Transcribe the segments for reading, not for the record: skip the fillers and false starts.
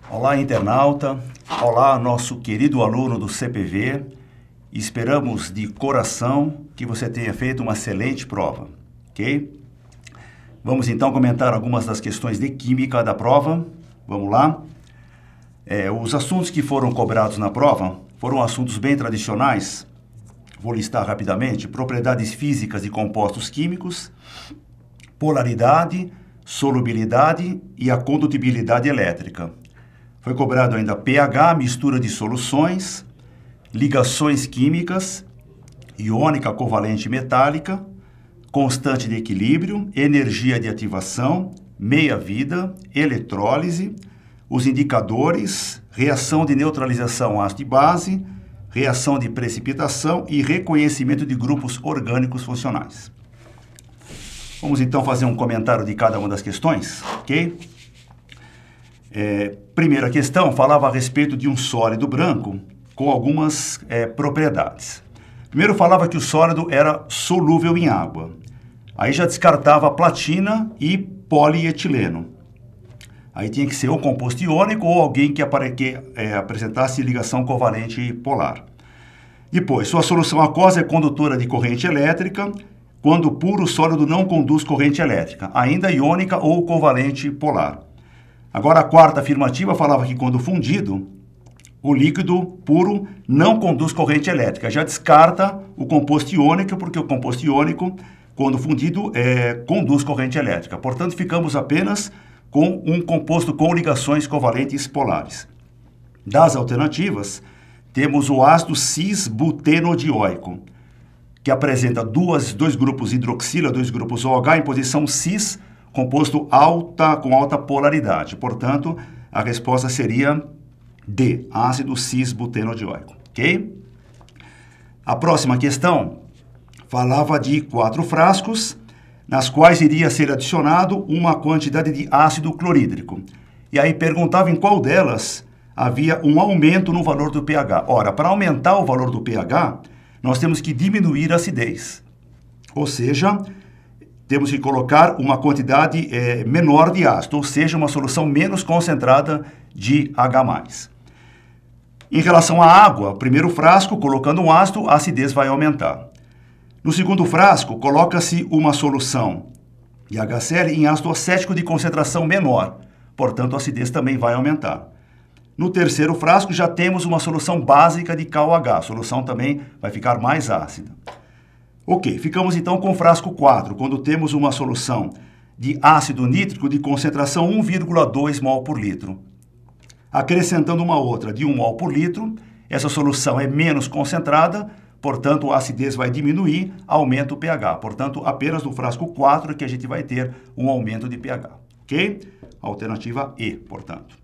Olá, internauta. Olá, nosso querido aluno do CPV. Esperamos de coração que você tenha feito uma excelente prova, ok? Vamos então comentar algumas das questões de química da prova. Vamos lá. Os assuntos que foram cobrados na prova foram assuntos bem tradicionais. Vou listar rapidamente: propriedades físicas de compostos químicos, polaridade, solubilidade e a condutibilidade elétrica. Foi cobrado ainda pH, mistura de soluções, ligações químicas, iônica covalente metálica, constante de equilíbrio, energia de ativação, meia-vida, eletrólise, os indicadores, reação de neutralização ácido e base, reação de precipitação e reconhecimento de grupos orgânicos funcionais. Vamos então fazer um comentário de cada uma das questões, ok? Primeira questão falava a respeito de um sólido branco com algumas propriedades. Primeiro falava que o sólido era solúvel em água. Aí já descartava platina e polietileno. Aí tinha que ser ou composto iônico ou alguém que apresentasse ligação covalente polar. Depois, sua solução aquosa é condutora de corrente elétrica. Quando puro, o sólido não conduz corrente elétrica, ainda iônica ou covalente polar. Agora, a quarta afirmativa falava que quando fundido, o líquido puro não conduz corrente elétrica. Já descarta o composto iônico, porque o composto iônico, quando fundido, conduz corrente elétrica. Portanto, ficamos apenas com um composto com ligações covalentes polares. Das alternativas, temos o ácido cis-butenodioico, que apresenta dois grupos hidroxila, dois grupos OH em posição cis, composto com alta polaridade. Portanto, a resposta seria D, ácido cis-butenodioico, ok? A próxima questão falava de 4 frascos, nas quais iria ser adicionado uma quantidade de ácido clorídrico. E aí perguntava em qual delas havia um aumento no valor do pH. Ora, para aumentar o valor do pH, nós temos que diminuir a acidez. Ou seja, temos que colocar uma quantidade menor de ácido, ou seja, uma solução menos concentrada de H+. Em relação à água, primeiro frasco, colocando um ácido, a acidez vai aumentar. No segundo frasco, coloca-se uma solução de HCl em ácido acético de concentração menor, portanto, a acidez também vai aumentar. No terceiro frasco, já temos uma solução básica de KOH, a solução também vai ficar mais ácida. Ok, ficamos então com o frasco 4, quando temos uma solução de ácido nítrico de concentração 1,2 mol por litro. Acrescentando uma outra de 1 mol por litro, essa solução é menos concentrada, portanto a acidez vai diminuir, aumenta o pH. Portanto, apenas no frasco 4 que a gente vai ter um aumento de pH. Ok? Alternativa E, portanto.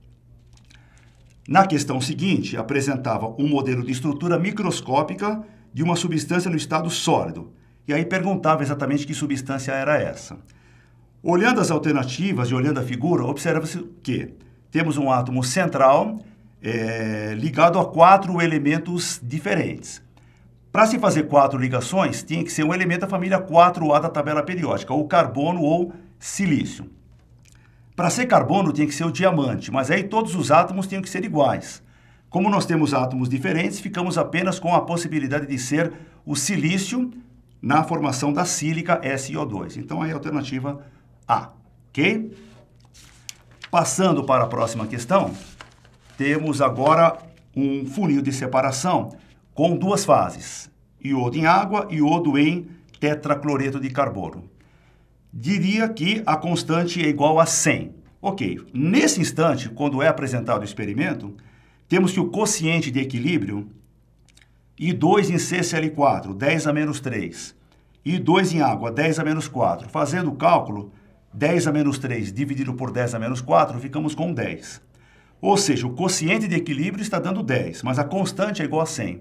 Na questão seguinte, apresentava um modelo de estrutura microscópica de uma substância no estado sólido. E aí perguntava exatamente que substância era essa. Olhando as alternativas e olhando a figura, observa-se que temos um átomo central ligado a 4 elementos diferentes. Para se fazer 4 ligações, tinha que ser um elemento da família 4A da tabela periódica, ou carbono ou silício. Para ser carbono, tinha que ser o diamante, mas aí todos os átomos tinham que ser iguais. Como nós temos átomos diferentes, ficamos apenas com a possibilidade de ser o silício na formação da sílica SiO2. Então, aí a alternativa A, ok? Passando para a próxima questão, temos agora um funil de separação com 2 fases, iodo em água e iodo em tetracloreto de carbono. Diria que a constante é igual a 100. Ok, nesse instante, quando é apresentado o experimento, temos que o quociente de equilíbrio, I2 em CCl4, 10 a menos 3, I2 em água, 10 a menos 4. Fazendo o cálculo, 10 a menos 3 dividido por 10 a menos 4, ficamos com 10. Ou seja, o quociente de equilíbrio está dando 10, mas a constante é igual a 100.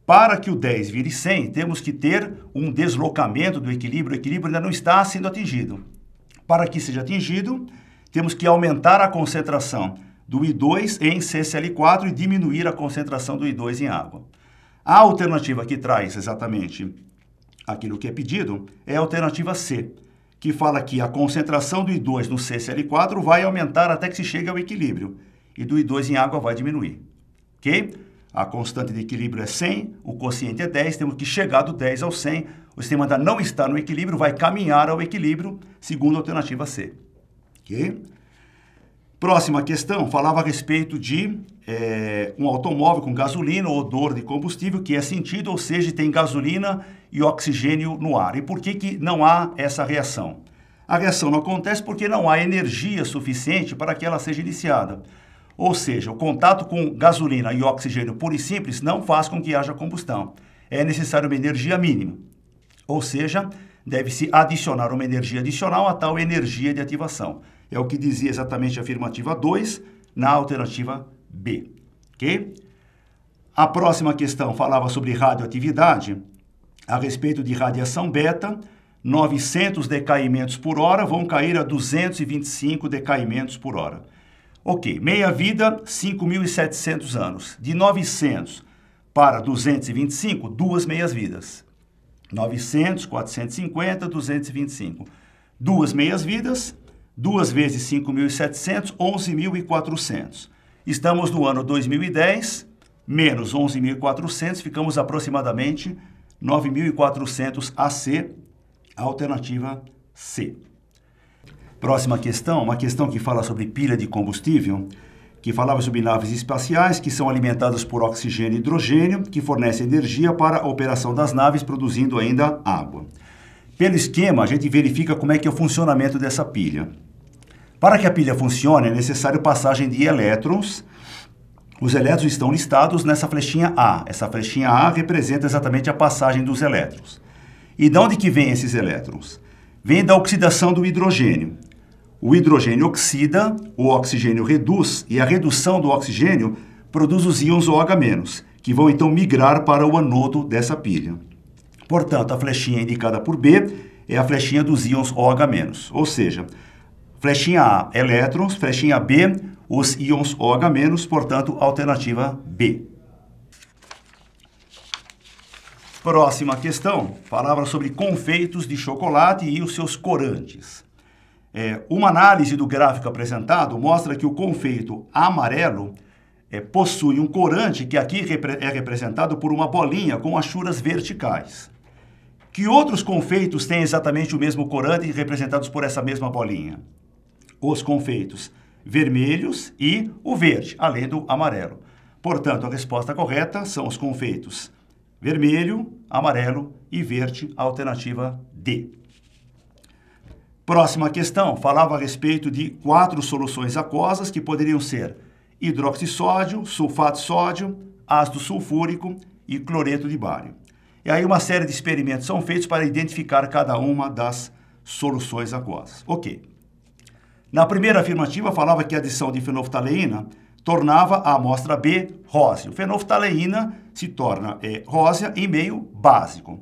Para que o 10 vire 100, temos que ter um deslocamento do equilíbrio. O equilíbrio ainda não está sendo atingido. Para que seja atingido, temos que aumentar a concentração do I2 em CCl4 e diminuir a concentração do I2 em água. A alternativa que traz exatamente aquilo que é pedido é a alternativa C, que fala que a concentração do I2 no CCl4 vai aumentar até que se chegue ao equilíbrio. e do I2 em água vai diminuir, ok? A constante de equilíbrio é 100, o quociente é 10, temos que chegar do 10 ao 100, o sistema ainda não está no equilíbrio, vai caminhar ao equilíbrio, segundo a alternativa C, ok? Próxima questão, falava a respeito de um automóvel com gasolina ou odor de combustível que é sentido, ou seja, tem gasolina e oxigênio no ar. E por que não há essa reação? A reação não acontece porque não há energia suficiente para que ela seja iniciada. Ou seja, o contato com gasolina e oxigênio puro e simples não faz com que haja combustão. É necessário uma energia mínima. Ou seja, deve-se adicionar uma energia adicional a tal energia de ativação. É o que dizia exatamente a afirmativa 2 na alternativa B. Ok? A próxima questão falava sobre radioatividade. A respeito de radiação beta, 900 decaimentos por hora vão cair a 225 decaimentos por hora. Ok, meia-vida, 5.700 anos. De 900 para 225, duas meias-vidas. 900, 450, 225. Duas meias-vidas, 2 vezes 5.700, 11.400. Estamos no ano 2010, menos 11.400, ficamos aproximadamente 9.400 AC, alternativa C. Próxima questão, uma questão que fala sobre pilha de combustível, que falava sobre naves espaciais que são alimentadas por oxigênio e hidrogênio, que fornecem energia para a operação das naves, produzindo ainda água. Pelo esquema, a gente verifica como é que é o funcionamento dessa pilha. Para que a pilha funcione, é necessário passagem de elétrons. Os elétrons estão listados nessa flechinha A. Essa flechinha A representa exatamente a passagem dos elétrons. E de onde que vem esses elétrons? Vem da oxidação do hidrogênio. O hidrogênio oxida, o oxigênio reduz, e a redução do oxigênio produz os íons OH-, que vão então migrar para o anodo dessa pilha. Portanto, a flechinha indicada por B é a flechinha dos íons OH-, ou seja, flechinha A, elétrons, flechinha B, os íons OH-, portanto, alternativa B. Próxima questão, falava sobre confeitos de chocolate e os seus corantes. Uma análise do gráfico apresentado mostra que o confeito amarelo possui um corante que aqui é representado por uma bolinha com achuras verticais. Que outros confeitos têm exatamente o mesmo corante representados por essa mesma bolinha? Os confeitos vermelhos e o verde, além do amarelo. Portanto, a resposta correta são os confeitos vermelho, amarelo e verde, alternativa D. Próxima questão, falava a respeito de 4 soluções aquosas que poderiam ser hidroxissódio, sulfato de sódio, ácido sulfúrico e cloreto de bário. E aí uma série de experimentos são feitos para identificar cada uma das soluções aquosas. Ok. Na primeira afirmativa, falava que a adição de fenolftaleína tornava a amostra B rósea. Fenolftaleína se torna rósea em meio básico.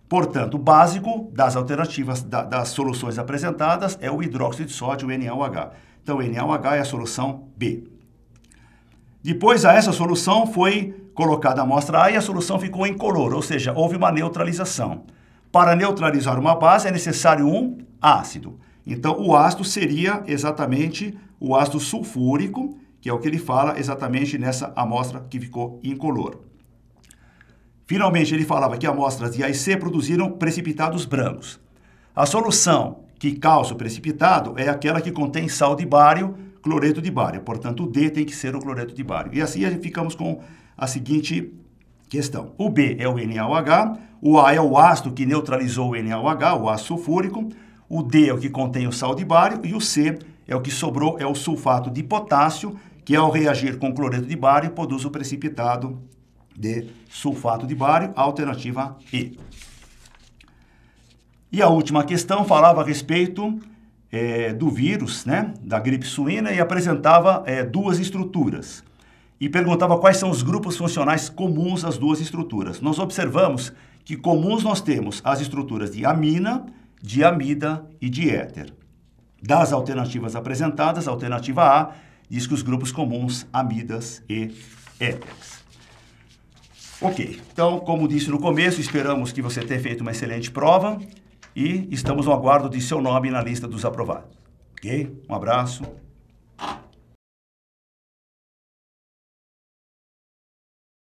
Portanto, o básico das alternativas, das soluções apresentadas, é o hidróxido de sódio, o NaOH. Então, o NaOH é a solução B. Depois, a essa solução foi colocada a amostra A e a solução ficou incolor, ou seja, houve uma neutralização. Para neutralizar uma base é necessário um ácido. Então, o ácido seria exatamente o ácido sulfúrico, que é o que ele fala exatamente nessa amostra que ficou incolor. Finalmente, ele falava que amostras de A e C produziram precipitados brancos. A solução que causa o precipitado é aquela que contém sal de bário, cloreto de bário. Portanto, o D tem que ser o cloreto de bário. E assim ficamos com a seguinte questão. O B é o NaOH, o A é o ácido que neutralizou o NaOH, o ácido sulfúrico, o D é o que contém o sal de bário e o C é o que sobrou, é o sulfato de potássio, que ao reagir com cloreto de bário produz o precipitado de sulfato de bário, alternativa E. E a última questão falava a respeito do vírus, né, da gripe suína, e apresentava 2 estruturas. E perguntava quais são os grupos funcionais comuns às 2 estruturas. Nós observamos que comuns nós temos as estruturas de amina, de amida e de éter. Das alternativas apresentadas, a alternativa A diz que os grupos comuns, amidas e éteres. Ok, então, como disse no começo, esperamos que você tenha feito uma excelente prova e estamos no aguardo de seu nome na lista dos aprovados. Ok? Um abraço.